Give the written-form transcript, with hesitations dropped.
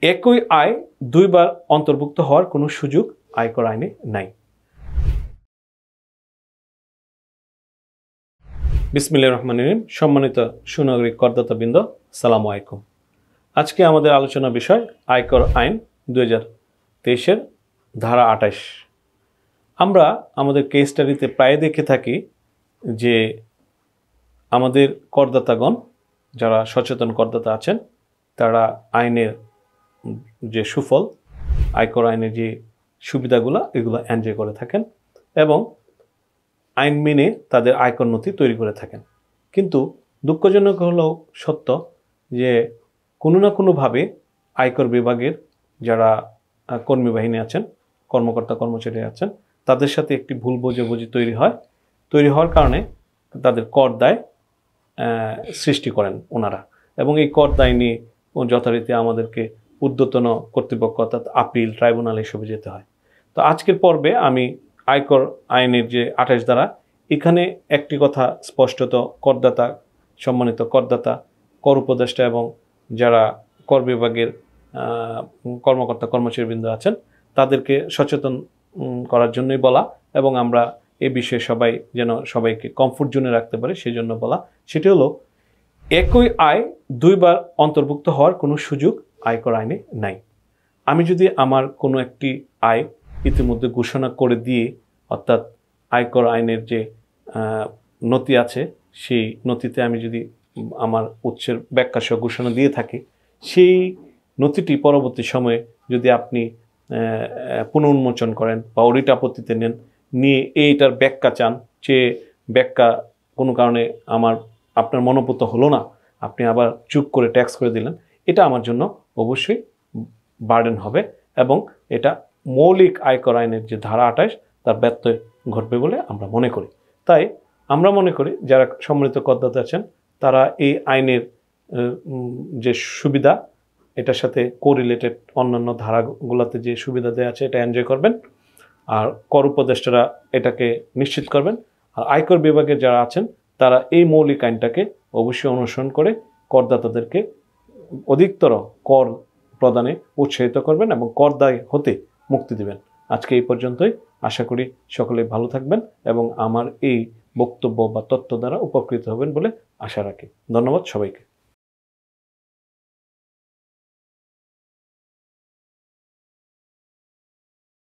একই আয় দুইবার অন্তর্ভুক্ত হওয়ার কোনো সুযোগ আয়কর আইনে নাই। বিসমিল্লাহির রহমানির রহিম। সম্মানিত সুনাগরিক করদাতাবৃন্দ, আসসালামু আলাইকুম। আজকে আমাদের আলোচনা বিষয় আয়কর আইন 2023-এর ধারা 28। আমরা আমাদের কেস স্টাডিতে প্রায় দেখে থাকি যে আমাদের করদাতাগণ যারা সচেতন করদাতা আছেন তারা আইনের যে সুফল, আয়কর আইনের যে সুবিধাগুলো এগুলো এনজয় করে থাকেন এবং আইন মেনে তাদের আয়কর নথি তৈরি করে থাকেন। কিন্তু দুঃখজনক হলেও সত্য যে কোনো না কোনোভাবে আয়কর বিভাগের যারা কর্মী বাহিনী আছেন, কর্মকর্তা কর্মচারী আছেন, তাদের সাথে একটি ভুল বোঝাবুঝি তৈরি হওয়ার কারণে তাদের কর দায় সৃষ্টি করেন ওনারা, এবং এই কর দায় নিয়ে যথারীতি আমাদেরকে ঊর্ধ্বতন কর্তৃপক্ষ অর্থাৎ আপিল ট্রাইব্যুনাল এসবে যেতে হয়। তো আজকের পর্বে আমি আয়কর আইনের যে 28 ধারা, এখানে একটি কথা স্পষ্টত করদাতা, সম্মানিত করদাতা, কর উপদেষ্টা এবং যারা কর বিভাগের কর্মকর্তা কর্মচারীবৃন্দ আছেন তাদেরকে সচেতন করার জন্যই বলা, এবং আমরা এই বিষয়ে সবাই যেন সবাইকে কমফোর্ট জোনে রাখতে পারে সেই জন্য বলা। সেটি হলো একই আয় দুইবার অন্তর্ভুক্ত হওয়ার কোনো সুযোগ আয়কর আইনে নাই। আমি যদি আমার কোনো একটি আয় ইতিমধ্যে ঘোষণা করে দিয়ে, অর্থাৎ আয়কর আইনের যে নথি আছে সেই নথিতে আমি যদি আমার উৎসের ব্যাখ্যা সহ ঘোষণা দিয়ে থাকি, সেই নথিটি পরবর্তী সময়ে যদি আপনি পুনর্উন্মোচন করেন বা অডিট আপত্তিতে নেন, নিয়ে এইটার ব্যাখ্যা চান, যে ব্যাখ্যা কোনো কারণে আপনার মনোপুত হলো না, আপনি আবার চুপ করে ট্যাক্স করে দিলেন, এটা আমার জন্য অবশ্যই বার্ডেন হবে এবং এটা মৌলিক আয়কর আইনের যে ধারা 28 তার ব্যত্যয় ঘটবে বলে আমরা মনে করি। তাই আমরা মনে করি যারা সম্মিলিত করদাতা আছেন তারা এই আইনের যে সুবিধা, এটার সাথে কোরিলেটেড অন্যান্য ধারাগুলোতে যে সুবিধা দেওয়া আছে এটা এনজয় করবেন, আর কর উপদেষ্টারা এটাকে নিশ্চিত করবেন, আর আয়কর বিভাগের যারা আছেন তারা এই মৌলিক আইনটাকে অবশ্যই অনুসরণ করে করদাতাদেরকে অধিকতর কর প্রদানে উৎসাহিত করবেন এবং কর দায় হতে মুক্তি দিবেন। আজকে এই পর্যন্তই। আশা করি সকলে ভালো থাকবেন এবং আমার এই বক্তব্য বা তথ্য দ্বারা উপকৃত হবেন বলে আশা রাখি। ধন্যবাদ সবাইকে।